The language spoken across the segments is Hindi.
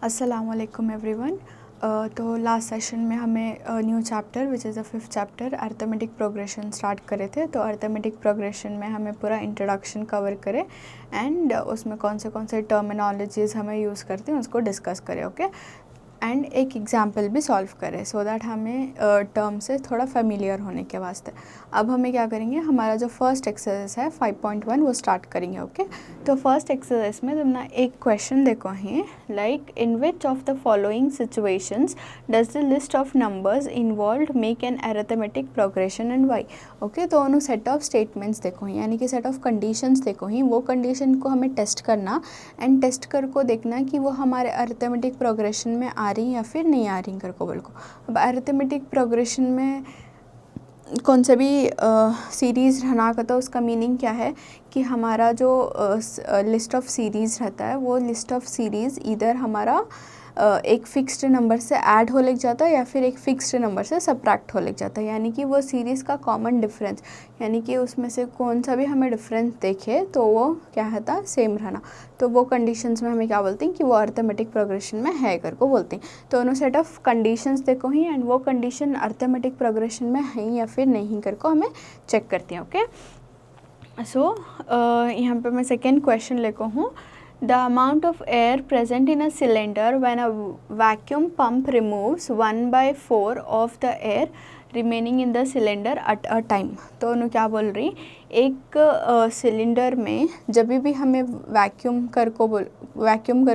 अस्सलामुअलैकुम एवरीवन। तो लास्ट सेशन में हमें new chapter which is the 5th chapter arithmetic progression start करे थे। तो अर्थमेटिक प्रोग्रेशन में हमें पूरा इंट्रोडक्शन कवर करे एंड उसमें कौन से टर्मिनोलॉजीज़ हमें यूज़ करते हैं उसको डिस्कस करें, ओके। एंड एक एग्जाम्पल भी सॉल्व करें सो दैट हमें टर्म से थोड़ा फेमिलियर होने के वास्ते। अब हमें क्या करेंगे, हमारा जो फर्स्ट एक्सरसाइज है 5.1 वो स्टार्ट करेंगे, ओके। तो फर्स्ट एक्सरसाइज में तुमने एक क्वेश्चन देखो है, like in which of the following situations does the list of numbers involve make an arithmetic progression and why. Okay, तो उन्होंने सेट ऑफ स्टेटमेंट्स देखो ही, यानी कि सेट ऑफ कंडीशंस देखो ही, वो कंडीशन को हमें टेस्ट करना एंड टेस्ट कर को देखना कि वो हमारे अरिथमेटिक प्रोग्रेशन में आ रही या फिर नहीं आ रही कर को बोल को। अब अरिथमेटिक प्रोग्रेशन में कौन से भी सीरीज़ रहना का, तो उसका मीनिंग क्या है कि हमारा जो लिस्ट ऑफ सीरीज़ रहता है वो लिस्ट ऑफ सीरीज़ इधर हमारा एक फ़िक्स्ड नंबर से ऐड हो लग जाता है या फिर एक फ़िक्स्ड नंबर से सब्ट्रैक्ट हो लग जाता है, यानी कि वो सीरीज़ का कॉमन डिफरेंस, यानी कि उसमें से कौन सा भी हमें डिफरेंस देखे तो वो क्या रहता है, सेम रहना। तो वो कंडीशंस में हमें क्या बोलते हैं कि वो अरिथमेटिक प्रोग्रेशन में है कर को बोलते हैं। तो उन्होंने सेट ऑफ कंडीशंस देखो ही एंड वो कंडीशन अरिथमेटिक प्रोग्रेशन में है या फिर नहीं कर को हमें चेक करती हैं, ओके। सो यहाँ पे मैं सेकेंड क्वेश्चन लेको हूँ। The amount of air present in a cylinder when a vacuum pump removes 1/4 of the air remaining in the cylinder at a time। तो उन्होंने क्या बोल रही, एक सिलेंडर में जब भी हमें वैक्यूम कर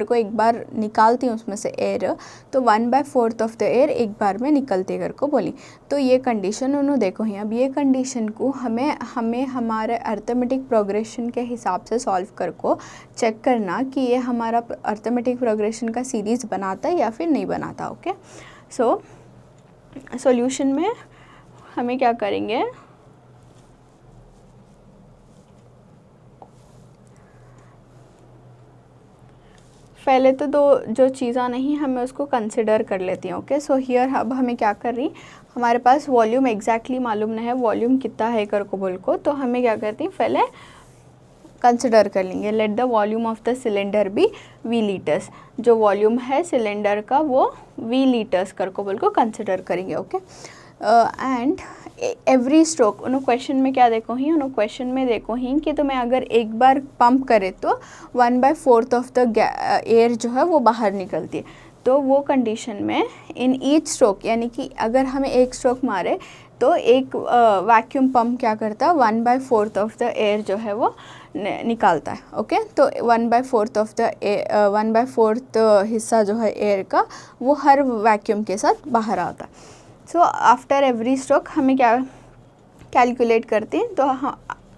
को एक बार निकालती हूँ उसमें से एयर, तो 1/4 ऑफ द एयर एक बार में निकलते कर को बोली। तो ये कंडीशन उन्होंने देखो ही। अब ये कंडीशन को हमें हमारे अरिथमेटिक प्रोग्रेशन के हिसाब से सॉल्व कर को चेक करना कि ये हमारा अरिथमेटिक प्रोग्रेशन का सीरीज़ बनाता है या फिर नहीं बनाता, ओके। सो सॉल्यूशन में हमें क्या करेंगे, पहले तो दो जो चीज़ें नहीं हमें उसको कंसिडर कर लेती हैं, ओके। सो हियर अब हमें क्या कर रही, हमारे पास वॉल्यूम एग्जैक्टली मालूम नहीं है वॉल्यूम कितना है कर को बोल को, तो हमें क्या करती हैं, पहले कंसिडर कर लेंगे। Let the volume of the cylinder be V litres, जो वॉल्यूम है सिलेंडर का वो वी लीटर्स कर को बोल को कंसिडर करेंगे, ओके। एंड एवरी स्ट्रोक, उन्होंने क्वेश्चन में क्या देखो ही, उन्होंने क्वेश्चन में देखो ही कि तुम्हें अगर एक बार पंप करे तो 1/4 ऑफ द एयर जो है वो बाहर निकलती है। तो वो कंडीशन में इन ईच स्ट्रोक, यानी कि अगर हमें एक स्ट्रोक मारे तो एक वैक्यूम पंप क्या करता है, 1/4 ऑफ द एयर जो है वो निकालता है, ओके। तो 1/4 हिस्सा जो है एयर का वो हर वैक्यूम के साथ बाहर आता है। सो आफ्टर एवरी स्ट्रोक हमें क्या कैलकुलेट करते हैं, तो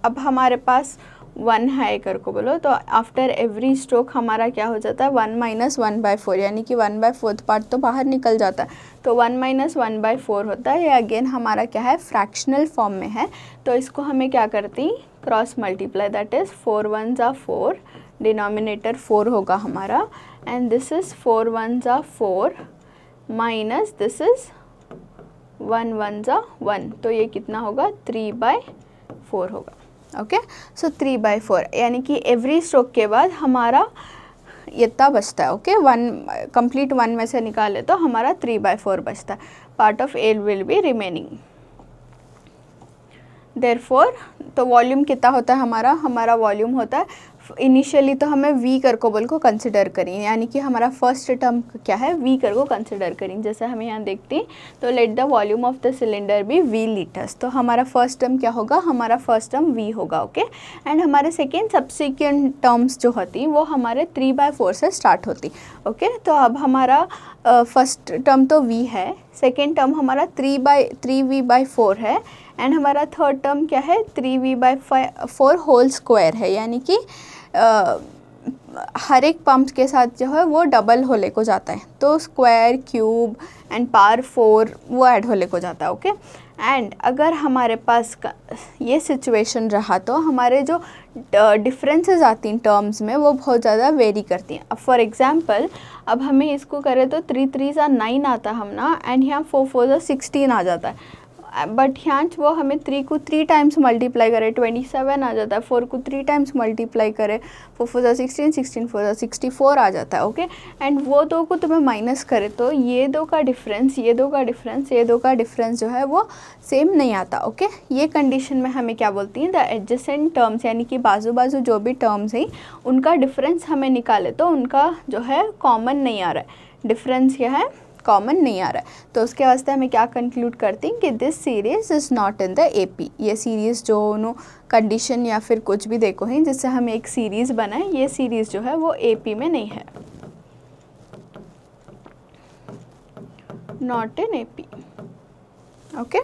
अब हमारे पास 1 है कर को बोलो, तो आफ्टर एवरी स्ट्रोक हमारा क्या हो जाता है, 1 - 1/4, यानी कि 1/4 पार्ट तो बाहर निकल जाता है, तो 1 - 1/4 होता है। ये अगेन हमारा क्या है, फ्रैक्शनल फॉर्म में है, तो इसको हमें क्या करती, cross multiply, that is 4 1s are 4, denominator 4 होगा हमारा, and this is 4 1s are 4 minus this is 1 1s are 1, तो ये कितना होगा, 3/4 होगा, ओके। सो 3/4, यानी कि एवरी स्ट्रोक के बाद हमारा इतना बचता है, ओके। 1 कंप्लीट 1 में से निकाले तो हमारा 3/4 बचता है। Part of air will be remaining. Therefore तो वॉल्यूम कितना होता है हमारा वॉल्यूम होता है, इनिशियली तो हमें वी कर को बोल को कंसिडर करें, यानी कि हमारा फर्स्ट टर्म क्या है, वी कर को कंसिडर करें। जैसे हमें यहाँ देखते हैं, तो let the volume of the cylinder be V litres, तो हमारा फर्स्ट टर्म क्या होगा, हमारा फर्स्ट टर्म वी होगा, ओके। एंड हमारे सेकेंड सब्सिक्वेंट टर्म्स जो होती वो हमारे 3/4 से स्टार्ट होती, ओके। तो अब हमारा फर्स्ट टर्म तो वी है, सेकेंड टर्म हमारा 3v/4 है, एंड हमारा थर्ड टर्म क्या है, 3v/4 होल स्क्वायर है, यानी कि हर एक पंप के साथ जो है वो डबल होले को जाता है, तो स्क्वायर क्यूब एंड पावर 4 वो ऐड होले को जाता है, ओके। एंड अगर हमारे पास ये सिचुएशन रहा तो हमारे जो डिफरेंसेस आती हैं टर्म्स में वो बहुत ज़्यादा वेरी करती हैं। अब फॉर एग्जांपल अब हमें इसको करें तो 3 3s are 9 आता हम ना, एंड यहाँ 4 4s are 16 आ जाता है। बट यहाँ वो हमें 3 को 3 टाइम्स मल्टीप्लाई करे 27 आ जाता है, 4 को 3 टाइम्स मल्टीप्लाई करे 4 4 16, 16 4 64 आ जाता है। ओके, एंड वो दो को तुम्हें माइनस करे तो ये दो का डिफरेंस, ये दो का डिफरेंस, ये दो का डिफरेंस जो है वो सेम नहीं आता। ओके, ये कंडीशन में हमें क्या बोलती हैं, द एडजेसेंट टर्म्स, यानी कि बाजू बाजू जो भी टर्म्स हैं उनका डिफरेंस हमें निकाले तो उनका जो है कॉमन नहीं आ रहा है, डिफरेंस क्या है, कॉमन नहीं आ रहा है। तो उसके वास्ते हमें क्या कंक्लूड करते हैं कि this series is not in the AP. ये सीरीज़ जो नो कंडीशन या फिर कुछ भी देखो हैं जिससे हमें एक सीरीज़ बनाए, ये सीरीज़ जो है वो एपी में नहीं है, not in AP. Okay,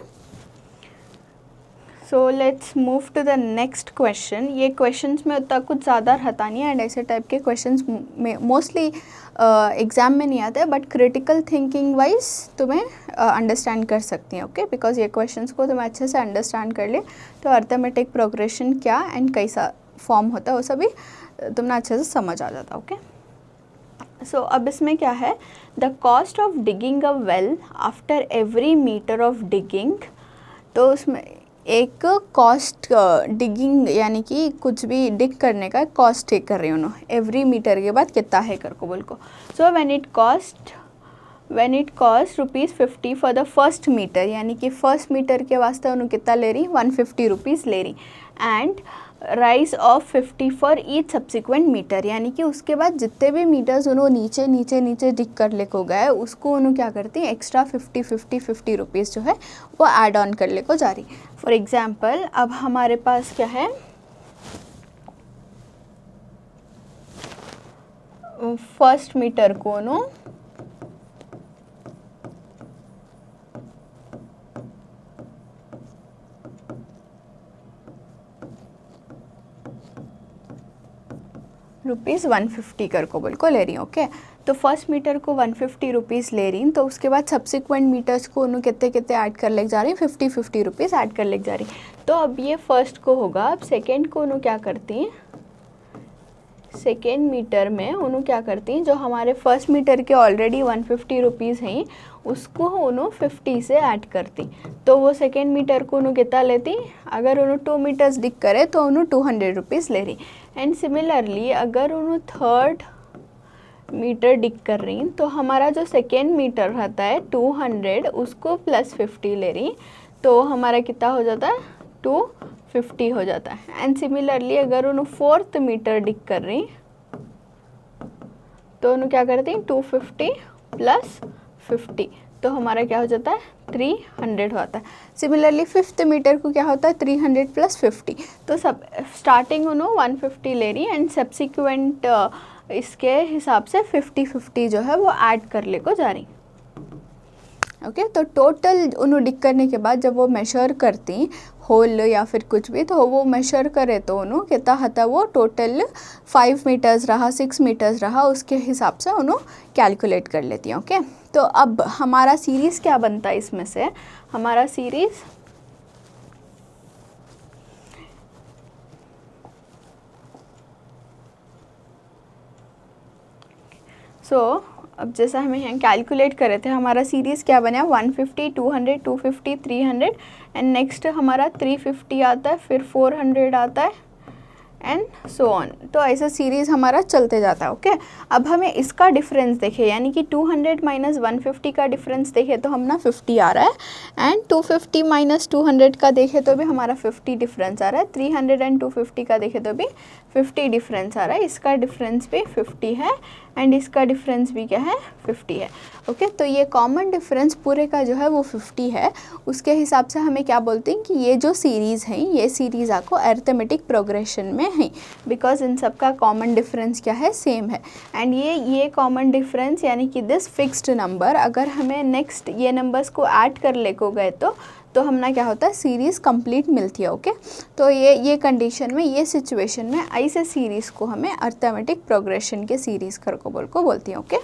so let's move to the next question. ये क्वेश्चंस में उतना कुछ ज़्यादा रहता नहीं है एंड ऐसे टाइप के क्वेश्चंस में मोस्टली एग्ज़ाम में नहीं आते, बट क्रिटिकल थिंकिंग वाइज तुम्हें अंडरस्टैंड कर सकती हैं। ओके, बिकॉज ये क्वेश्चंस को तुम्हें अच्छे से अंडरस्टैंड कर ले तो अर्थमेटिक प्रोग्रेशन क्या एंड कैसा फॉर्म होता है वो सभी तुम्हें अच्छे से समझ आ जाता। ओके, सो अब इसमें क्या है, the cost of digging a well after every metre of digging. तो उसमें एक कॉस्ट डिगिंग यानी कि कुछ भी डिग करने का कॉस्ट टेक कर रही हूँ एवरी मीटर के बाद कितना है कर को बोल को। So when it cost ₹50 for the first metre, यानी कि फर्स्ट मीटर के वास्ते उन्होंने कितना ले रही, 150 रुपीज़ ले रही, and rise of 50 for each subsequent metre, यानी कि उसके बाद जितने भी मीटर्स उन्होंने नीचे नीचे नीचे डिग कर ले को गए उसको उन्होंने क्या करती है एक्स्ट्रा 50 रुपीज़ जो है वो ऐड ऑन कर ले को जा रही। फॉर एग्जाम्पल अब हमारे पास क्या है, फर्स्ट मीटर को नो ₹150 कर को बोल को ले रही हूँ। ओके, तो फर्स्ट मीटर को 150 रुपीज़ ले रही, तो उसके बाद सब्सिक्वेंट मीटर्स को उन्होंने कितने कितने ऐड कर ले जा रही, 50 रुपीज़ ऐड कर ले जा रही। तो अब ये फर्स्ट को होगा, अब सेकेंड को उन्होंने क्या करती हैं, सेकेंड मीटर में उन्होंने क्या करती हैं, जो हमारे फर्स्ट मीटर के ऑलरेडी 150 रुपीज़ हैं उसको उन्होंने 50 से ऐड करती, तो वो सेकेंड मीटर को उन्होंने कितना लेती, अगर उन्होंने 2 मीटर्स डिग करे तो उन्होंने 200 रुपीज़ ले रही। एंड सिमिलरली अगर उन्होंने थर्ड मीटर डिग कर रही तो हमारा जो सेकेंड मीटर रहता है 200 उसको प्लस 50 ले रही, तो हमारा कितना हो जाता है 250 हो जाता है। एंड सिमिलरली अगर उन्होंने फोर्थ मीटर डिग कर रही तो उन्होंने क्या करती 250 प्लस 50, तो हमारा क्या हो जाता है 300 होता है। सिमिलरली फिफ्थ मीटर को क्या होता है 300 प्लस 50, तो सब स्टार्टिंग उन्होंने 150 ले रही एंड सब्सिक्वेंट इसके हिसाब से 50 जो है वो ऐड कर ले को जा रही। ओके, तो टोटल उन्होंने डिग करने के बाद जब वो मेजर करती होल या फिर कुछ भी, तो वो मेजर करे तो उन्होंने कितना होता है, वो टोटल 5 मीटर्स रहा 6 मीटर्स रहा उसके हिसाब से उन्होंने कैलकुलेट कर लेती हैं। ओके, तो अब हमारा सीरीज़ क्या बनता है, इसमें से हमारा सीरीज़ अब जैसा हमें यहाँ कैलकुलेट करे थे हमारा सीरीज़ क्या बना 150 200 250 300 एंड नेक्स्ट हमारा 350 आता है, फिर 400 आता है एंड सो ऑन, तो ऐसा सीरीज़ हमारा चलते जाता है। ओके, अब हमें इसका डिफरेंस देखे, यानी कि 200 माइनस 150 का डिफरेंस देखे तो हम ना 50 आ रहा है, एंड 250 माइनस 200 का देखे तो भी हमारा 50 डिफरेंस आ रहा है, 300 एंड 250 का देखे तो भी 50 डिफरेंस आ रहा है, इसका डिफरेंस भी 50 है एंड इसका डिफरेंस भी क्या है 50 है। ओके, तो ये कॉमन डिफरेंस पूरे का जो है वो 50 है, उसके हिसाब से हमें क्या बोलते हैं कि ये जो सीरीज़ हैं ये सीरीज़ आपको अरिथमेटिक प्रोग्रेशन में है, बिकॉज इन सब का कॉमन डिफरेंस क्या है सेम है। एंड ये कॉमन डिफरेंस यानी कि दिस फिक्स्ड नंबर अगर हमें नेक्स्ट ये नंबर्स को ऐड कर ले को गए तो हमना क्या होता है सीरीज़ कंप्लीट मिलती है। ओके, तो ये कंडीशन में ये सिचुएशन में ऐसे सीरीज़ को हमें अरिथमेटिक प्रोग्रेशन के सीरीज़ कर को बोलती हैं। ओके,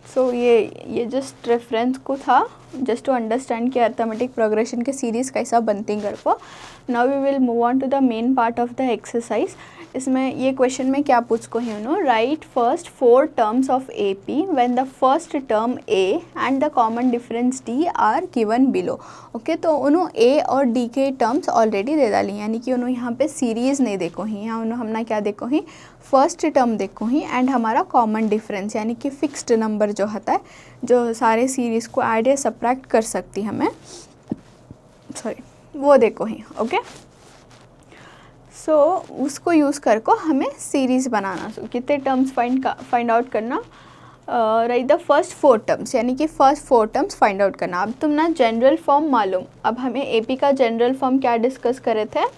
सो ये जस्ट रेफरेंस को था जस्ट टू अंडरस्टैंड कि अरिथमेटिक प्रोग्रेशन के सीरीज़ कैसा बनती कर को। Now we will move on to the main part of the exercise. इसमें ये क्वेश्चन में क्या पूछ को है no, write first 4 terms of A P when the first term A and the common difference D are given below. Okay, तो उन्होंने ए और डी के टर्म्स ऑलरेडी दे डाली, यानी कि उन्होंने यहाँ पे सीरीज़ नहीं देखो ही, यहाँ उन्होंने हमने क्या देखो ही, फर्स्ट टर्म देखो ही एंड हमारा कॉमन डिफरेंस यानी कि फिक्स्ड नंबर जो होता है, जो सारे सीरीज़ को ऐड या सब्ट्रैक्ट कर सकती हमें, सॉरी वो देखो ही। ओके, सो उसको यूज़ कर को हमें सीरीज़ बनाना। सो कितने टर्म्स फाइंड आउट करना, राइट द फर्स्ट 4 टर्म्स, यानी कि फर्स्ट 4 टर्म्स फाइंड आउट करना। अब तुम ना जनरल फॉर्म मालूम, अब हमें एपी का जनरल फॉर्म क्या डिस्कस करे थे,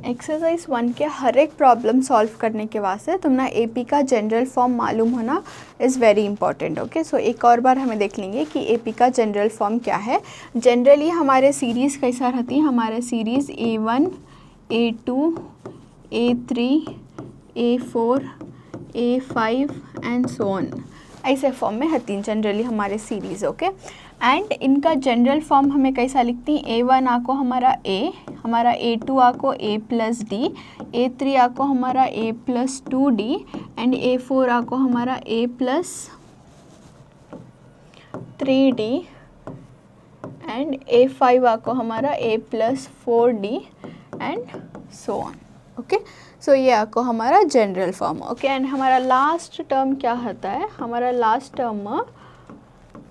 एक्सरसाइज 1 के हर एक प्रॉब्लम सॉल्व करने के वास्ते तुम ना एपी का जनरल फॉर्म मालूम होना इज़ वेरी इंपॉर्टेंट। ओके, सो एक और बार हमें देख लेंगे कि एपी का जनरल फॉर्म क्या है। जनरली हमारे सीरीज़ कैसा रहती है, हमारे series A1 A2 A3 A4 A5 and so on, ऐसे फॉर्म में रहती हैं जनरली हमारे सीरीज़। ओके, एंड इनका जनरल फॉर्म हमें कैसा लिखती हैं, A1 आको हमारा A, हमारा A2 आको A प्लस डी, A3 आको हमारा A plus 2D and A4 आको हमारा A plus 3D and A5 आको हमारा A plus 4D and so on. Okay, so ये आपको हमारा जनरल फॉर्म। ओके, एंड हमारा लास्ट टर्म क्या होता है, हमारा last term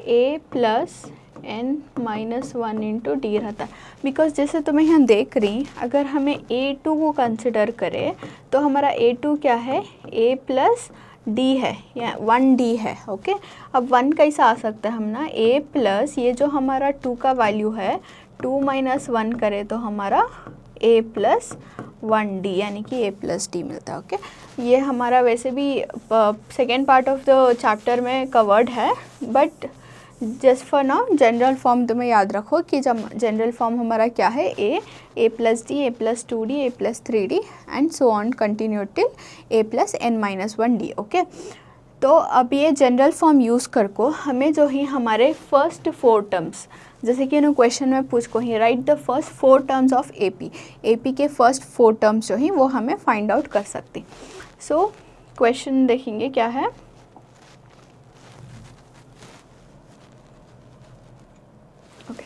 a plus n minus 1 into d रहता है। बिकॉज जैसे तुम्हें यहाँ देख रही, अगर हमें A2 को कंसिडर करें तो हमारा A2 क्या है, a प्लस डी है या 1D है। ओके, अब 1 कैसा आ सकता है, हम ना a प्लस ये जो हमारा 2 का वैल्यू है 2 माइनस 1 करें तो हमारा a प्लस 1D यानी कि a प्लस डी मिलता है। ओके, ये हमारा वैसे भी second part of the chapter में कवर्ड है, but just for now general form तुम्हें याद रखो कि जब जनरल फॉर्म हमारा क्या है, a plus D, a plus 2D, a plus 3D and so on continue till a plus n minus 1D। Okay, तो अब ये जनरल फॉर्म यूज़ कर को हमें जो ही हमारे फर्स्ट 4 टर्म्स, जैसे कि उन्होंने क्वेश्चन में पूछ को ही write the first 4 terms of AP के फर्स्ट 4 टर्म्स जो ही वो हमें फाइंड आउट कर सकते। सो क्वेश्चन देखेंगे क्या है। ओके,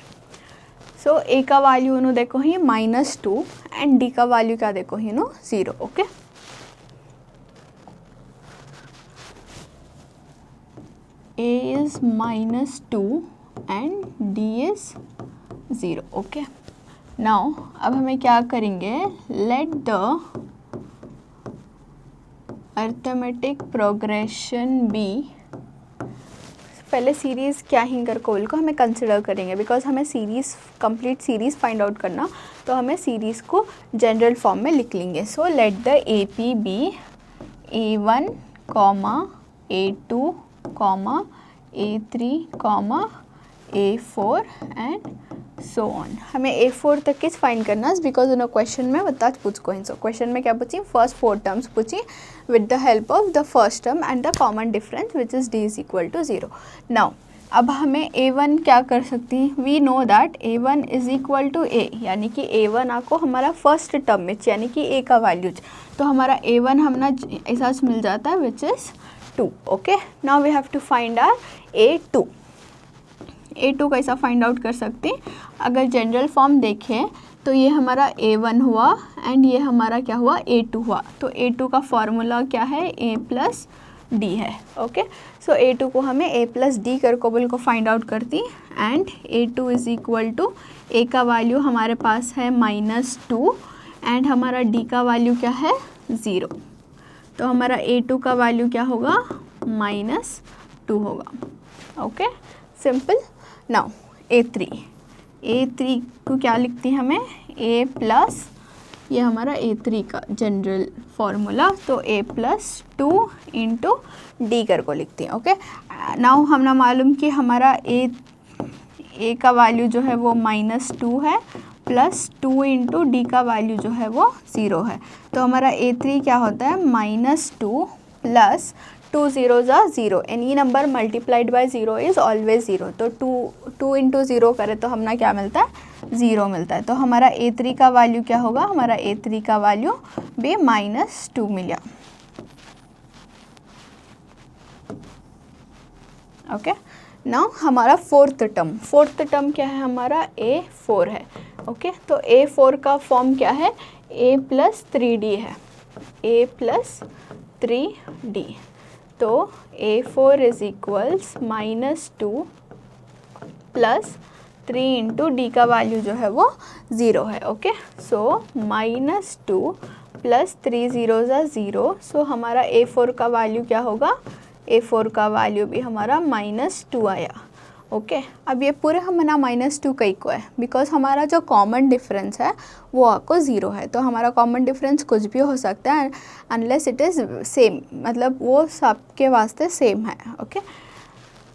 सो ए का वैल्यू उन्होंने देखो ही -2 एंड डी का वैल्यू क्या देखो ही नो 0। Okay, a is -2 and d is 0। ओके, नाउ अब हमें क्या करेंगे, let the arithmetic progression be, पहले सीरीज़ क्या ही कर कोल को हमें कंसिडर करेंगे, बिकॉज हमें series complete series find out करना, तो हमें सीरीज़ को जनरल फॉर्म में लिख लेंगे। So let the A P be A1, A2, A3, A4 and so on. हमें A4 तक किस फाइंड करना है, बिकॉज उन्होंने क्वेश्चन में बता पूछ को, सो क्वेश्चन में क्या पूछी, फर्स्ट 4 टर्म्स पूछी with the help of the first term and the common difference which is d is equal to 0। Now अब हमें A1 क्या कर सकती हैं, we know that A1 is equal to A, यानी कि A1 आपको हमारा फर्स्ट टर्म में यानी कि A का वैल्यू, तो हमारा A1 हमना ऐसा मिल जाता है which is 2। Okay, now we have to find our A2। A2 कैसा फाइंड आउट कर सकते हैं, अगर जनरल फॉर्म देखें तो ये हमारा A1 हुआ एंड ये हमारा क्या हुआ, A2 हुआ। तो A2 का फॉर्मूला क्या है, A प्लस डी है। ओके, सो A2 को हमें A प्लस डी कर कोबल को फाइंड आउट करती and A2 is equal to A का वैल्यू हमारे पास है -2 एंड हमारा D का वैल्यू क्या है 0। तो हमारा A2 का वैल्यू क्या होगा, -2 होगा। Okay, simple. नाउ A3 को क्या लिखती है हमें, A प्लस, ये हमारा A3 का जनरल फार्मूला, तो A प्लस 2 इंटू डी कर को लिखती हैं। ओके, नाउ हमने मालूम कि हमारा ए का वैल्यू जो है वो -2 है प्लस 2 इंटू डी का वैल्यू जो है वो 0 है। तो हमारा A3 क्या होता है -2 प्लस 2 0 ज़ा 0, any number multiplied by 0 is always 0। तो 2 इंटू 0 करें तो हमें क्या मिलता है 0 मिलता है। तो हमारा A3 का वैल्यू क्या होगा, हमारा A3 का वैल्यू भी -2 मिला। ओके, नाउ हमारा फोर्थ टर्म क्या है, हमारा A4 है। ओके, तो A4 का फॉर्म क्या है, A प्लस 3D है, A प्लस 3D। तो A4 is equals -2 plus 3 into d का वैल्यू जो है वो 0 है। ओके, सो -2 प्लस 3 0 ज़ा 0, सो हमारा A4 का वैल्यू क्या होगा, A4 का वैल्यू भी हमारा -2 आया। ओके, अब ये पूरे हमारा -2 कई को है, बिकॉज हमारा जो कॉमन डिफरेंस है वो आपको 0 है। तो हमारा कॉमन डिफरेंस कुछ भी हो सकता है अनलेस इट इज़ सेम, मतलब वो सबके वास्ते सेम है। ओके,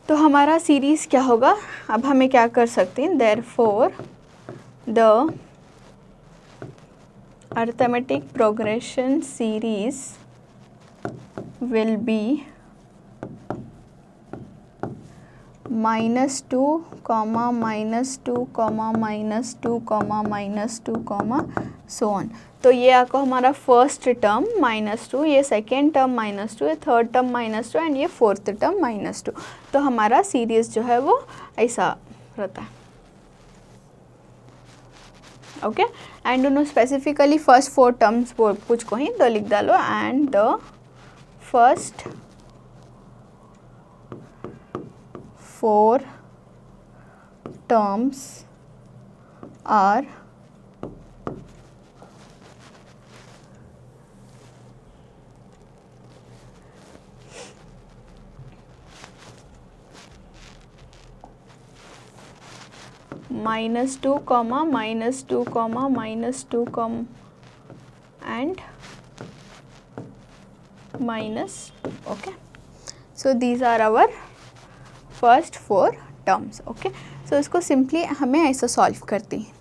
तो हमारा सीरीज़ क्या होगा, अब हमें क्या कर सकते हैं, therefore the arithmetic progression series will be -2, -2, -2, -2, so on. तो ये आपको हमारा फर्स्ट टर्म -2, ये सेकेंड टर्म -2, ये थर्ड टर्म -2 एंड ये फोर्थ टर्म -2। तो हमारा सीरीज़ जो है वो ऐसा रहता है। ओके, एंड उन्होंने स्पेसिफिकली फर्स्ट 4 टर्म्स पूछ को ही तो लिख डालो, and the first 4 terms are -2, -2, -2, and okay, so these are our first 4 terms. Okay, so इसको सिंपली हमें ऐसा सॉल्व करते हैं,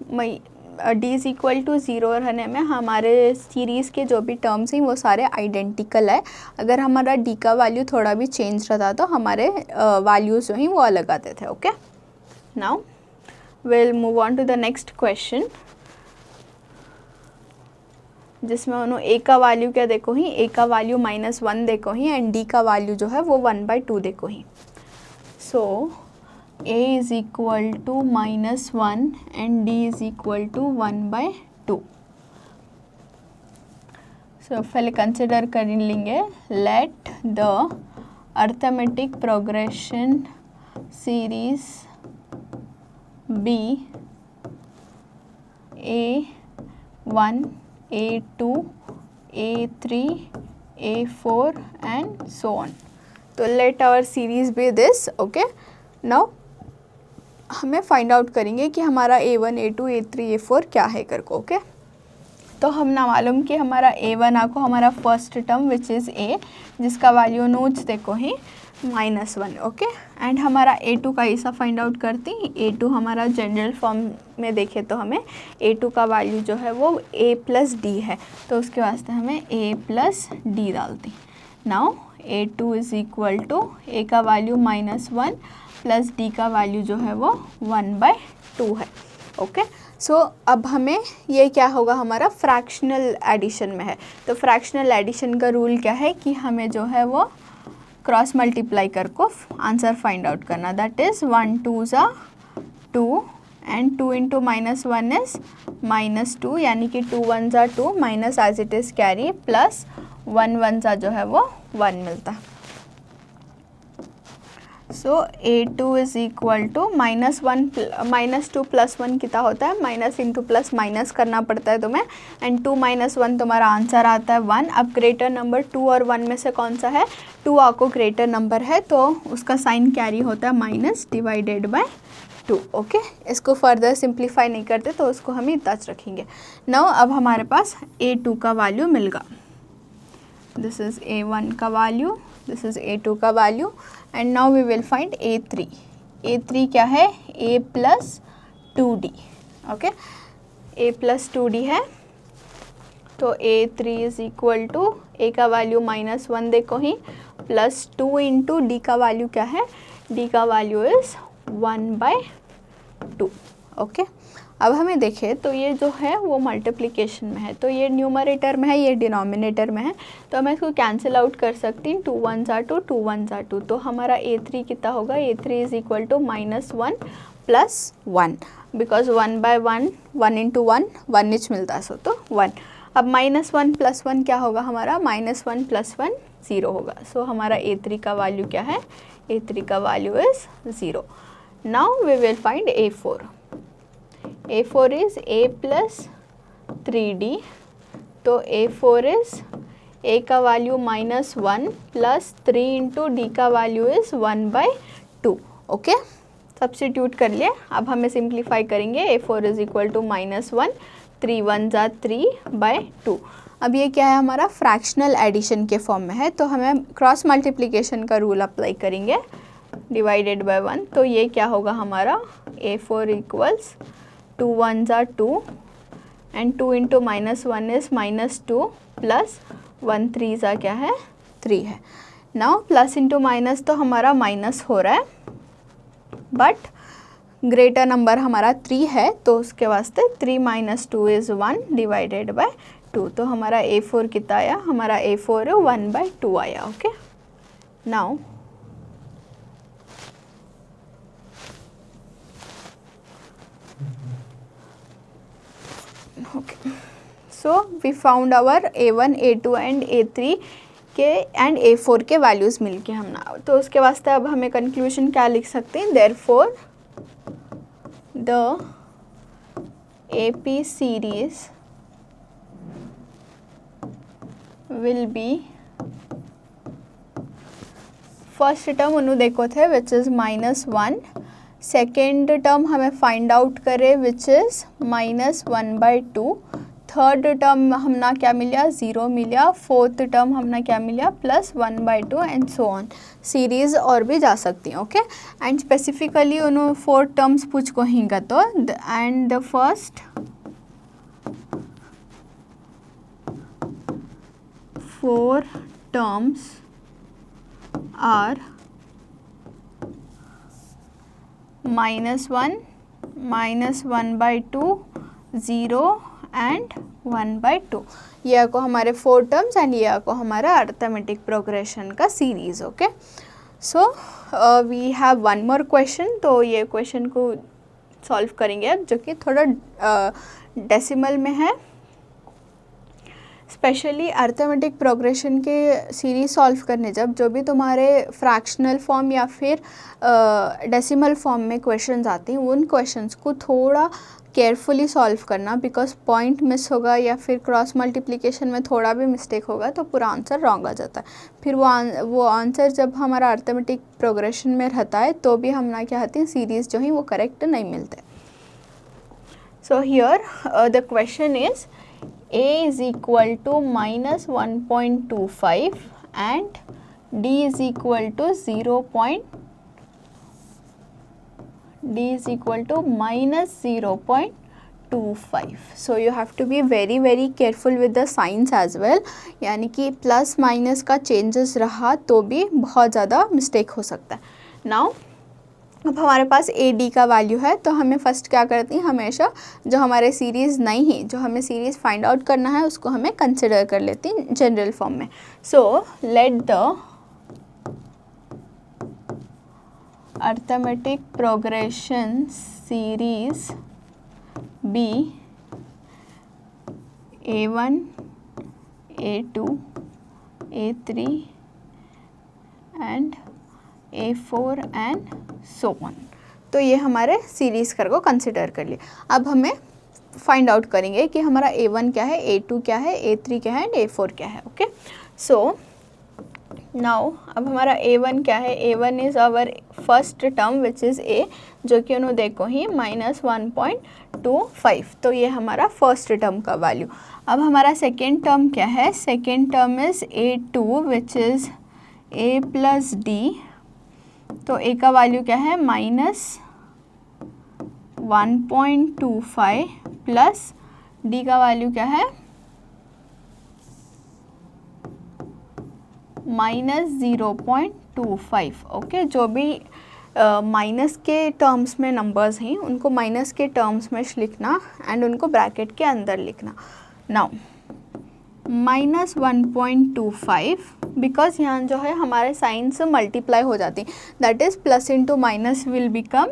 d इज़ इक्वल टू 0 रहने में हमारे सीरीज़ के जो भी टर्म्स हैं वो सारे आइडेंटिकल है। अगर हमारा d का वैल्यू थोड़ा भी चेंज रहता तो हमारे वैल्यूज़ जो हैं वो अलग आते थे। Okay, now will move on to the next question, जिसमें उन्होंने a का वैल्यू क्या देखो ही, a का वैल्यू -1 देखो ही एंड d का वैल्यू जो है वो 1/2 देखो ही। So a is equal to -1 and d is equal to 1/2। So पहले कंसिडर कर लेंगे, let the arithmetic progression series be a1, a2, a3, a4 and so on। तो let our series be this. Okay, now हमें फाइंड आउट करेंगे कि हमारा A1, A2, A3, A4 क्या है करको। ओके, तो हम ना मालूम कि हमारा A1 आपको हमारा first term which is A, जिसका वैल्यू नोट्स देखो ही -1। ओके, एंड हमारा A2 का ऐसा फाइंड आउट करते हैं, A2 हमारा जनरल फॉर्म में देखे तो हमें A2 का वैल्यू जो है वो A प्लस D है, तो उसके वास्ते हमें A प्लस D डालते हैं। Now A2 is equal to A का वैल्यू -1 प्लस D का वैल्यू जो है वो 1/2 है। ओके, सो अब हमें ये क्या होगा, हमारा फ्रैक्शनल एडिशन में है। तो फ्रैक्शनल एडिशन का रूल क्या है कि हमें जो है वो क्रॉस मल्टीप्लाई कर को आंसर फाइंड आउट करना, दैट इज़ 1 2 ज़ा 2 एंड 2 इंटू -1 इज़ -2, यानी कि 2 1 ज़ा 2 minus as it is carry plus 1 1 ज़ा जो है वो 1 मिलता। So A2 is equal to -2 plus 1 कितना होता है, माइनस इंटू प्लस माइनस करना पड़ता है तुम्हें, एंड 2 - 1 तुम्हारा आंसर आता है 1। अब ग्रेटर नंबर 2 और 1 में से कौन सा है, 2 आपको ग्रेटर नंबर है तो उसका साइन कैरी होता है माइनस डिवाइडेड बाय 2। ओके, इसको फर्दर सिंप्लीफाई नहीं करते तो उसको हम इतना रखेंगे। नाउ अब हमारे पास A2 का वैल्यू मिलेगा, दिस इज़ A1 का वैल्यू, this is A2 का value, and now we will find A3। A3 क्या है, A plus 2D, okay, A plus 2D है। तो A3 is equal to, A का वैल्यू -1 देखो ही, प्लस 2 इंटू D का वैल्यू क्या है, D का वैल्यू इज 1/2, ओके। अब हमें देखें तो ये जो है वो मल्टीप्लिकेशन में है, तो ये न्यूमरेटर में है, ये डिनोमिनेटर में है, तो मैं इसको कैंसिल आउट कर सकती हूँ, 2 1 ज़ा 2, 2 1 ज़ा 2, तो हमारा A3 कितना होगा, A3 is equal to -1 plus 1, because 1/1, 1 into 1, 1 each मिलता है, सो तो 1। अब -1 प्लस 1 क्या होगा हमारा, -1 प्लस 1 0 होगा, सो हमारा A3 का वैल्यू क्या है, A3 का value is 0। Now we will find A4। A4 is A plus 3D, तो A4 इज A का वैल्यू -1 प्लस 3 इंटू D का वैल्यू इज 1/2, ओके। सब्स्टिट्यूट कर लिए, अब हमें सिंप्लीफाई करेंगे, A4 इज इक्वल टू -1, 3 1 ज़ा 3/2। अब ये क्या है हमारा, फ्रैक्शनल एडिशन के फॉर्म में है, तो हमें क्रॉस मल्टीप्लिकेशन का रूल अप्लाई करेंगे, डिवाइडेड बाय 1, तो ये क्या होगा हमारा, A4 इक्वल्स 2 1 ज़ा 2 एंड 2 इंटू -1 इज -2 प्लस 1 3 ज़ा क्या है, 3 है। नाउ प्लस इंटू माइनस तो हमारा माइनस हो रहा है, बट ग्रेटर नंबर हमारा 3 है, तो उसके वास्ते 3 - 2 इज़ 1 डिवाइडेड बाय 2, तो हमारा A4 कितना आया, हमारा A4 1/2 आया, okay. Now okay, so we found our A1 A2 and A3 के एंड A4 के वैल्यूज़ मिलके हम ना, तो उसके वास्ते अब हमें कंक्लूजन क्या लिख सकते हैं, therefore the AP series will be, first term उन्होंने देखो थे विच इज़ -1, सेकेंड टर्म हमें फाइंड आउट करे विच इज़ -1/2, थर्ड टर्म हमना क्या मिला, 0 मिला, फोर्थ टर्म हमना क्या मिला, +1/2 एंड सो ऑन, सीरीज़ और भी जा सकती हैं, ओके। एंड स्पेसिफिकली उन्होंने 4 टर्म्स पूछ को हिंगा, तो and the first 4 terms are -1, -1/2, 0 and 1/2, ये को हमारे 4 टर्म्स एंड ये को हमारा अर्थमेटिक प्रोग्रेशन का series, okay. So we have one more question, तो ये क्वेश्चन को सॉल्व करेंगे अब, जो कि थोड़ा डेसिमल में है। स्पेशली अर्थमेटिक प्रोग्रेशन के सीरीज सॉल्व करने जब जो भी तुम्हारे फ्रैक्शनल फॉर्म या फिर डेसिमल फॉर्म में क्वेश्चंस आते हैं, उन क्वेश्चंस को थोड़ा केयरफुली सॉल्व करना, बिकॉज पॉइंट मिस होगा या फिर क्रॉस मल्टीप्लिकेशन में थोड़ा भी मिस्टेक होगा तो पूरा आंसर रॉन्ग आ जाता है। फिर वो आंसर जब हमारा अर्थमेटिक प्रोग्रेशन में रहता है तो भी हम ना क्या होती हैं, सीरीज़ जो है वो करेक्ट नहीं मिलते। So here the question is A is equal to -1.25 and D is equal to -0.25. So you have to be very careful with the signs as well, यानी कि प्लस माइनस का चेंजेस रहा तो भी बहुत ज़्यादा मिस्टेक हो सकता है। Now अब हमारे पास AD का वैल्यू है, तो हमें फर्स्ट क्या करती हैं, हमेशा जो हमारे सीरीज़ नहीं है, जो हमें सीरीज़ फाइंड आउट करना है उसको हमें कंसिडर कर लेती हैं जनरल फॉर्म में। So let the arithmetic progression series be A1 A2 A3 and A4 and so on. तो ये हमारे सीरीज़ कर को कंसिडर कर लिए। अब हमें फाइंड आउट करेंगे कि हमारा A1 क्या है, A2 क्या है, A3 क्या है एंड A4 क्या है, ओके। सो नाउ अब हमारा A1 क्या है, A1 is our first term which is A, जो कि उन्होंने देखो ही -1.25, तो ये हमारा फर्स्ट टर्म का वैल्यू। अब हमारा सेकेंड टर्म क्या है, second term is A2 which is A plus D तो ए का वैल्यू क्या है -1.25 प्लस डी का वैल्यू क्या है -0.25। ओके, जो भी माइनस के टर्म्स में नंबर्स हैं उनको माइनस के टर्म्स में लिखना एंड उनको ब्रैकेट के अंदर लिखना। नाउ -1.25 बिकॉज यहाँ जो है हमारे साइन से मल्टीप्लाई हो जाती, that is plus into minus will become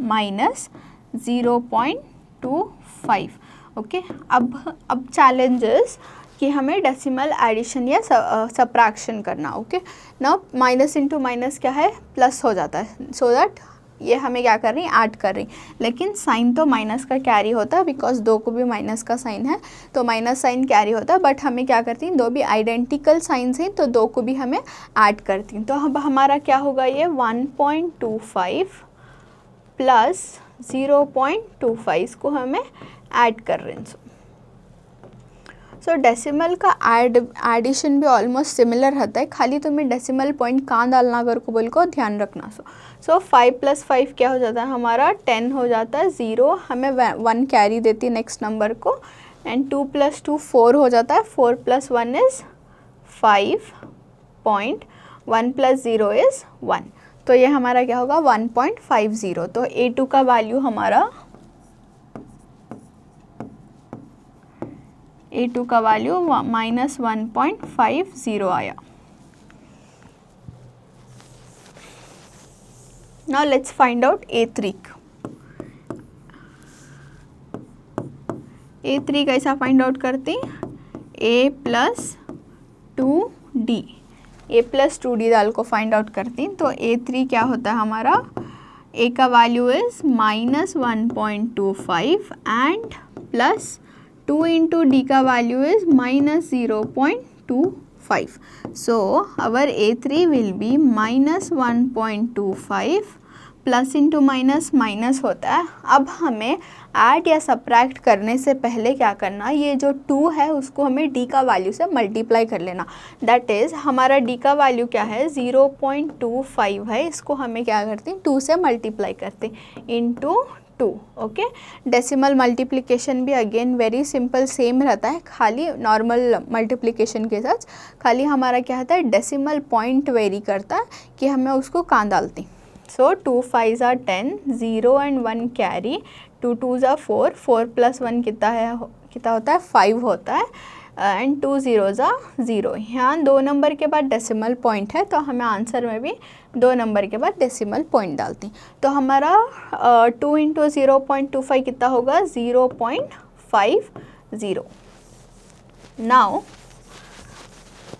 -0.25। Okay, अब चैलेंजेस कि हमें डेसिमल एडिशन या सब्ट्रैक्शन करना। Okay, now minus into minus क्या है प्लस हो जाता है, सो दैट ये हमें क्या कर रही है ऐड कर रही, लेकिन साइन तो माइनस का कैरी होता है बिकॉज दो को भी माइनस का साइन है तो माइनस साइन कैरी होता है, बट हमें क्या करती हैं दो भी आइडेंटिकल साइंस हैं तो दो को भी हमें ऐड करती हैं। तो अब हमारा क्या होगा ये 1.25 प्लस 0.25 को हमें ऐड कर रहे हैं। सो डेसिमल का एडिशन भी ऑलमोस्ट सिमिलर रहता है, खाली तुम्हें डेसिमल पॉइंट कहाँ डालना अगर को बोल को ध्यान रखना। सो 5 + 5 क्या हो जाता है हमारा 10 हो जाता है, 0 हमें 1 कैरी देती है नेक्स्ट नंबर को, एंड 2 + 2 4 हो जाता है, 4 + 1 इज़ 5 पॉइंट, 1 + 0 इज़ 1। तो ये हमारा क्या होगा 1.50। तो A2 का वैल्यू हमारा A2 का वैल्यू -1.50 आया। Now let's find out A3। A3 कैसा फाइंड आउट करते हैं, A + 2D, A + 2D डाल को फाइंड आउट करती हैं। तो A3 क्या होता है हमारा, A का value is -1.25 and plus 2 into d का value is -0.25। So our A3 will be -1.25, plus into minus minus होता है। अब हमें ऐड या सब्ट्रैक्ट करने से पहले क्या करना, ये जो 2 है उसको हमें डी का वैल्यू से मल्टीप्लाई कर लेना। दैट इज़ हमारा डी का वैल्यू क्या है 0.25 है, इसको हमें क्या करते हैं 2 से मल्टीप्लाई करते हैं इंटू 2। ओके, डेसिमल मल्टीप्लिकेशन भी अगेन वेरी सिंपल सेम रहता है, खाली नॉर्मल मल्टीप्लिकेशन के साथ खाली हमारा क्या होता है डेसिमल पॉइंट वेरी करता है कि हमें उसको कहाँ डालते। सो 2 5s are 10, 0 and 1 carry, 2 2s are 4, 4 + 1 कितना होता है 5 होता है, एंड 2 0s are 0। यहाँ 2 नंबर के बाद डेसिमल पॉइंट है तो हमें आंसर में भी 2 नंबर के बाद डेसिमल पॉइंट डालते हैं। तो हमारा 2 इंटू 0.25 कितना होगा 0.50। नाउ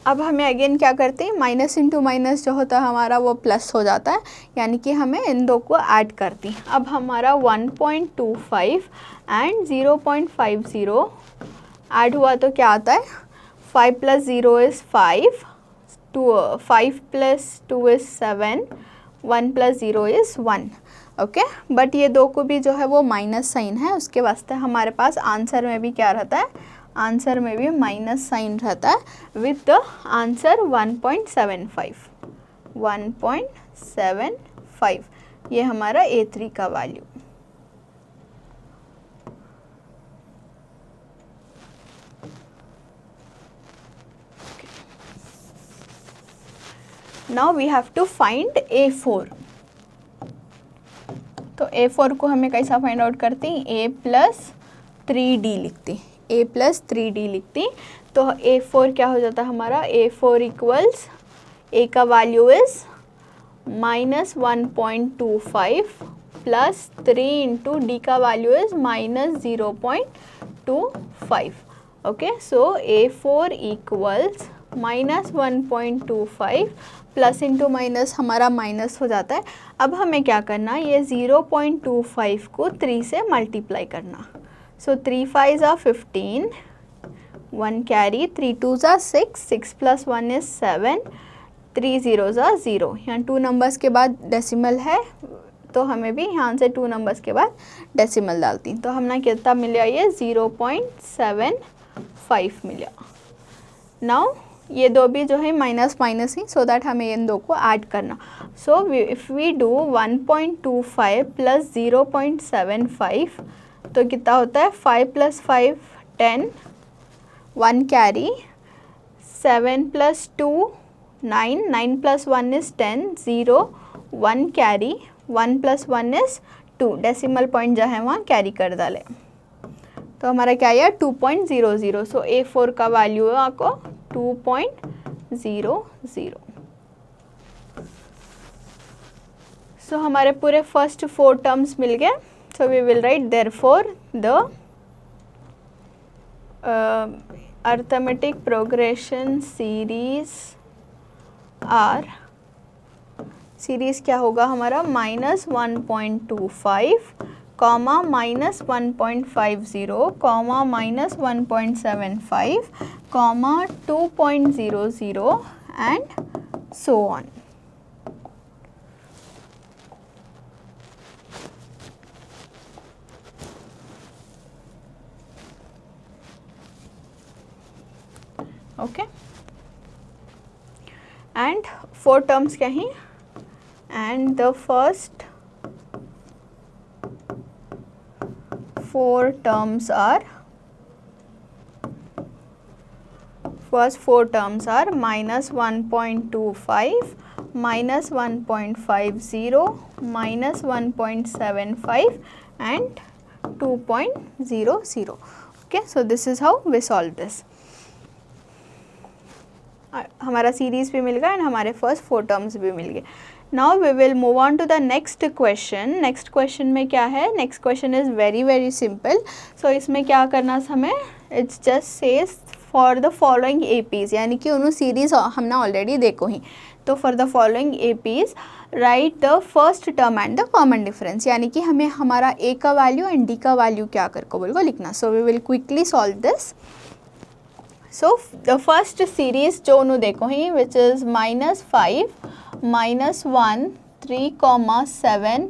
अब हमें अगेन क्या करते हैं, माइनस इंटू माइनस जो होता है हमारा वो प्लस हो जाता है, यानी कि हमें इन दो को ऐड करती हैं। अब हमारा 1.25 एंड 0.50 ऐड हुआ तो क्या आता है 5 + 0 is 5, 5 + 2 is 7, 1 + 0 is 1। Okay, but ये दो को भी जो है वो माइनस साइन है, उसके वास्ते हमारे पास आंसर में भी क्या रहता है, आंसर में भी माइनस साइन रहता है विथ द आंसर 1.75। 1.75 ये हमारा A3 का value. Now we have to find A4। तो A4 को हमें कैसा फाइंड आउट करते हैं, A + 3D लिखते हैं, A + 3D लिखते हैं। तो A4 क्या हो जाता है हमारा, A4 इक्वल्स A का value is -1.25 plus 3 into d का value is -0.25। Okay, so A4 equals -1.25 plus into minus हमारा माइनस हो जाता है। अब हमें क्या करना, ये 0.25 को 3 से मल्टीप्लाई करना। सो 3 5s are 15, 1 carry, 3 2s are 6, 6 + 1 is 7, 3 0s are 0। यहाँ 2 नंबर्स के बाद डेसिमल है तो हमें भी यहाँ से 2 नंबर्स के बाद डेसिमल डालती, तो हमने कितना मिला, ये 0.75 मिला। नाउ ये दो भी जो है माइनस माइनस ही, सो दैट हमें इन दो को ऐड करना। So if we do 1.25 plus 0.75 तो कितना होता है, 5 + 5 10, 1 carry, 7 + 2 9, 9 + 1 is 10, 0 1 carry, 1 + 1 is 2, decimal point जो है वहाँ कैरी कर डाले तो हमारा क्या आया 2.00। सो A4 का वैल्यू है आपको 2.00। सो हमारे पूरे फर्स्ट 4 टर्म्स मिल गए। So we will write therefore the arithmetic progression series are, series क्या होगा हमारा -1.25 comma -1.50 comma -1.75 comma 2.00 and so on. Okay, and 4 terms क्या हैं, and the first 4 terms are -1.25, -1.50, -1.75 and 2.00. okay, so this is how we solve this. हमारा सीरीज भी मिल गया एंड हमारे फर्स्ट 4 टर्म्स भी मिल गए। Now we will move on to the next question. Next question में क्या है, next question is very very simple. So इसमें क्या करना हमें, it's just says for the following APs, यानी कि उन्होंने सीरीज हमने ऑलरेडी देखो ही, तो for the following APs write the first term and the common difference, यानी कि हमें हमारा ए का वैल्यू एंड डी का वैल्यू क्या करके बोल को लिखना। So we will quickly solve this. So the first series जो उन्होंने देखो ही which is -5, -1, 3, 7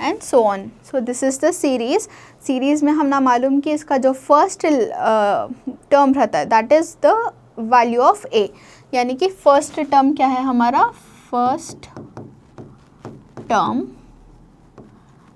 and so on. So this is the series. Series में हम ना मालूम कि इसका जो फर्स्ट टर्म रहता है that is the value of a, यानी कि फर्स्ट टर्म क्या है हमारा, फर्स्ट टर्म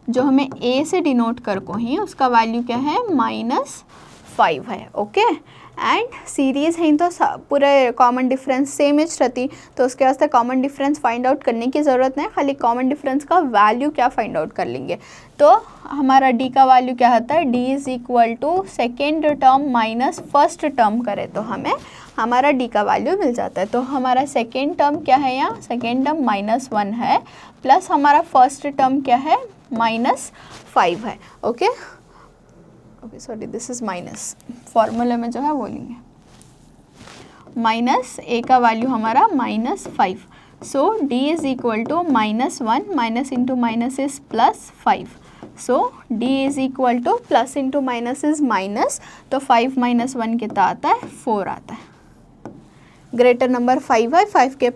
जो हमें ए से डिनोट कर को ही उसका वैल्यू क्या है -5 है। ओके, एंड सीरीज़ है तो पूरे कॉमन डिफरेंस सेम एज रहती, तो उसके वास्ते कॉमन डिफरेंस फाइंड आउट करने की ज़रूरत नहीं, खाली कॉमन डिफरेंस का वैल्यू क्या फाइंड आउट कर लेंगे। तो हमारा डी का वैल्यू क्या होता है, D is equal to second term minus first term करे तो हमें हमारा डी का वैल्यू मिल जाता है। तो हमारा सेकेंड टर्म क्या है, यहाँ सेकेंड टर्म -1 है प्लस हमारा फर्स्ट टर्म क्या है -5 है। Okay okay sorry, this is minus, फॉर्मूले में जो है वो लेंगे माइनस ए का वैल्यू हमारा -5। So d is equal to -1, minus into minus is +5। So d is equal to plus into minus is minus, तो 5 - 1 कितना आता है, 4 आता है। ग्रेटर नंबर 5 है, 5 के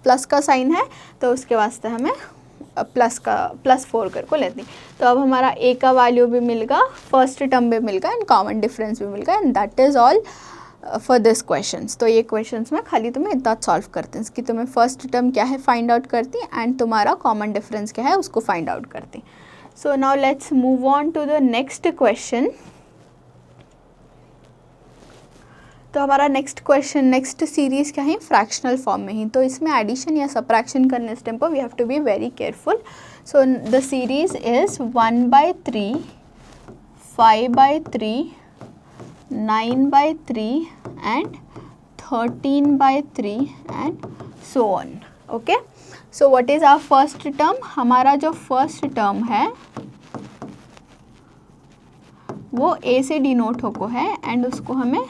प्लस का साइन है तो उसके वास्ते हमें +4 कर को लेते हैं। तो अब हमारा ए का वैल्यू भी मिल गया, फर्स्ट टर्म भी मिल गया एंड कॉमन डिफरेंस भी मिल गया, and that is all for this questions. तो ये क्वेश्चंस में खाली तुम्हें इतना सॉल्व करते हैं कि तुम्हें फर्स्ट टर्म क्या है फाइंड आउट करती एंड तुम्हारा कॉमन डिफरेंस क्या है उसको फाइंड आउट करती। So now let's move on to the next question. तो हमारा नेक्स्ट क्वेश्चन, नेक्स्ट सीरीज़ क्या है, फ्रैक्शनल फॉर्म में ही, तो इसमें एडिशन या सब्ट्रैक्शन करने से टेम्पो we have to be very careful. So the series is 1/3, 5/3, 9/3 and 13/3 and so on. Okay, so what is our first term, हमारा जो फर्स्ट टर्म है वो ए से डिनोट होको है एंड उसको हमें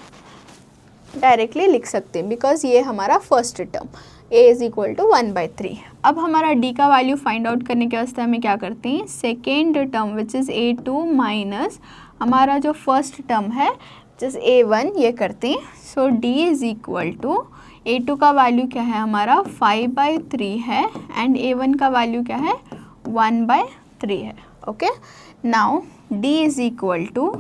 डायरेक्टली लिख सकते हैं बिकॉज ये हमारा first term a is equal to 1/3। अब हमारा d का वैल्यू फाइंड आउट करने के वास्ते हमें क्या करते हैं, second term which is a2 minus हमारा जो फर्स्ट टर्म है विच इज़ a1 ये करते हैं। So d is equal to a2 का वैल्यू क्या है हमारा 5/3 है एंड a1 का वैल्यू क्या है 1/3 है। Okay, now d is equal to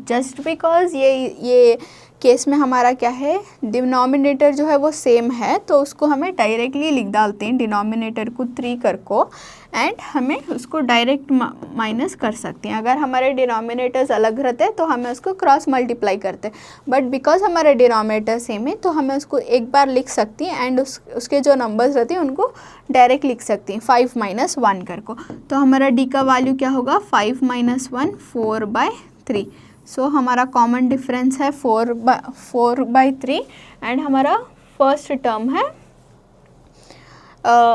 just because ये केस में हमारा क्या है, डिनोमिनेटर जो है वो सेम है, तो उसको हमें डायरेक्टली लिख डालते हैं डिनोमिनेटर को 3 कर को, एंड हमें उसको डायरेक्ट माइनस कर सकते हैं। अगर हमारे डिनोमिनेटर्स अलग रहते तो हमें उसको क्रॉस मल्टीप्लाई करते, बट बिकॉज हमारे डिनोमिनेटर सेम है तो हमें उसको एक बार लिख सकती हैं एंड उसके जो नंबर्स रहते हैं उनको डायरेक्ट लिख सकती हैं 5 - 1 कर को। तो हमारा डी का वैल्यू क्या होगा, 5 - 1 4/3। सो हमारा कॉमन डिफरेंस है 4/3 एंड हमारा फर्स्ट टर्म है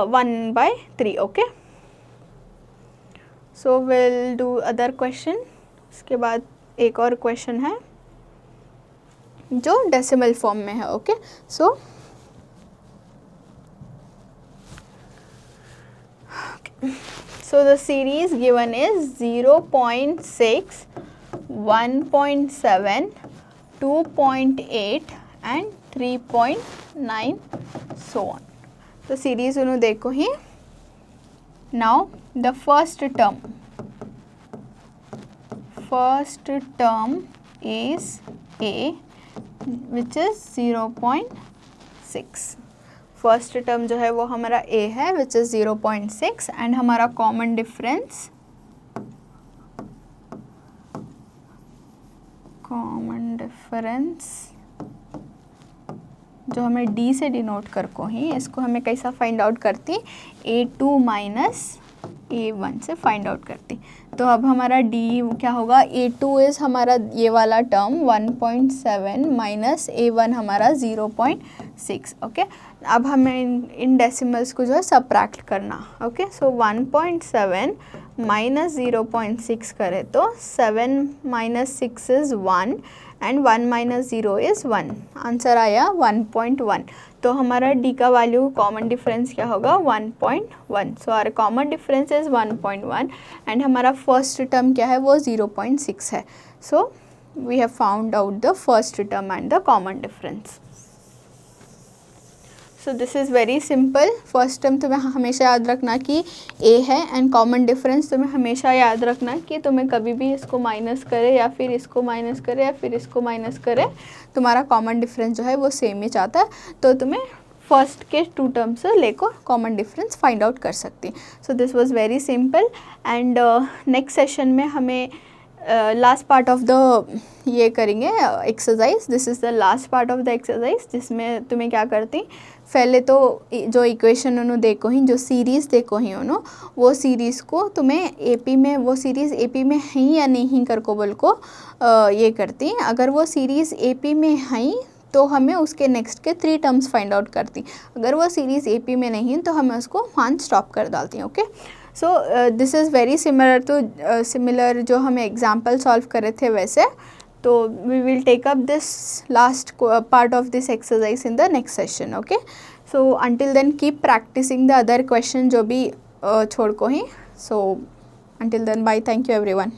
1/3। Okay, so will do other question. उसके बाद एक और क्वेश्चन है जो डेसिमल फॉर्म में है। Okay, so the series given is 0.6, 1.7, 2.8 and 3.9 so on. तो सीरीज उन्होंने देखो ही। Now the first term is A, which is 0.6। First term जो है वो हमारा a है विच इज़ 0.6 एंड हमारा कॉमन डिफरेंस जो हमें d से डिनोट कर को ही, इसको हमें कैसा फाइंड आउट करती, a2 माइनस a1 से फाइंड आउट करती। तो अब हमारा d क्या होगा, a2 इज़ हमारा ये वाला टर्म 1.7 माइनस a1 हमारा 0.6। ओके, अब हमें इन डेसिमल्स को जो है सबट्रैक्ट करना। ओके, सो 1.7 माइनस 0.6 करें तो 7 - 6 इज़ 1 एंड 1 - 0 इज़ 1। आंसर आया 1.1। तो हमारा d का वैल्यू कॉमन डिफरेंस क्या होगा, 1.1। So our common difference is 1.1 and हमारा फर्स्ट टर्म क्या है वो 0.6 है। So we have found out the first term and the common difference. So this is very simple. First term तुम्हें हमेशा याद रखना कि a है एंड कॉमन डिफरेंस तुम्हें हमेशा याद रखना कि तुम्हें कभी भी इसको माइनस करे या फिर इसको माइनस करे या फिर इसको माइनस करे, तुम्हारा कॉमन डिफरेंस जो है वो सेम ही चाहता है। तो तुम्हें फर्स्ट के 2 टर्म से लेकर कॉमन डिफरेंस फाइंड आउट कर सकती। So this was very simple and next session में हमें लास्ट पार्ट ऑफ द ये करेंगे exercise. This is the last part of the exercise जिसमें तुम्हें क्या करती, पहले तो जो इक्वेशन उन्होंने देखो ही, जो सीरीज़ देखो ही उन्होंने, वो सीरीज़ को तुम्हें एपी में, वो सीरीज़ एपी में है या नहीं कर को बोल को ये करती। अगर वो सीरीज़ एपी में है तो हमें उसके नेक्स्ट के 3 टर्म्स फाइंड आउट करती। अगर वो सीरीज़ एपी में नहीं तो हमें उसको वहाँ स्टॉप कर डालती हैं। Okay, so this is very similar to similar जो हमें एग्जाम्पल सॉल्व करे थे वैसे। तो we will take up this last part of this exercise in the next session. Okay, so until then keep practising the other question जो भी छोड़ को ही। So until then bye, thank you everyone.